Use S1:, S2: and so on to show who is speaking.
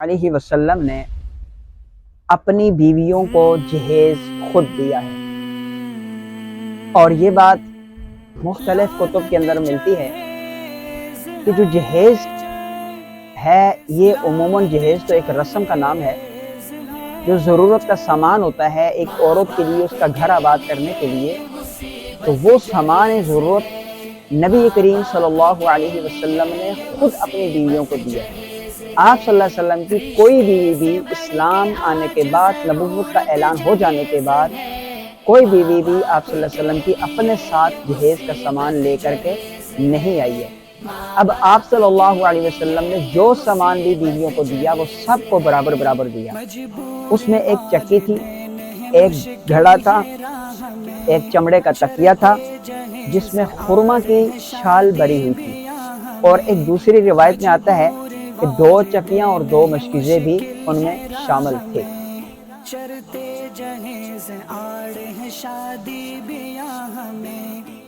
S1: علیہ وسلم نے اپنی بیویوں کو جہیز خود دیا ہے، اور یہ بات مختلف کتب کے اندر ملتی ہے کہ جو جہیز ہے یہ عموماً جہیز تو ایک رسم کا نام ہے، جو ضرورت کا سامان ہوتا ہے ایک عورت کے لیے اس کا گھر آباد کرنے کے لیے، تو وہ سامان ضرورت نبی کریم صلی اللہ علیہ وسلم نے خود اپنی بیویوں کو دیا ہے۔ آپ صلی اللہ علیہ وسلم کی کوئی بیوی بھی اسلام آنے کے بعد، نبوت کا اعلان ہو جانے کے بعد، کوئی بیوی بھی آپ صلی اللہ علیہ وسلم کی اپنے ساتھ جہیز کا سامان لے کر کے نہیں آئی ہے۔ اب آپ صلی اللہ علیہ وسلم نے جو سامان بھی بیویوں کو دیا وہ سب کو برابر برابر دیا۔ اس میں ایک چکی تھی، ایک گھڑا تھا، ایک چمڑے کا تکیہ تھا جس میں خرما کی چھال بری ہوئی تھی، اور ایک دوسری روایت میں آتا ہے کہ 2 چکیاں اور 2 مشکیزیں بھی ان میں شامل تھے۔
S2: شرط جہیز آڑ ہے شادی بیاہ ہمیں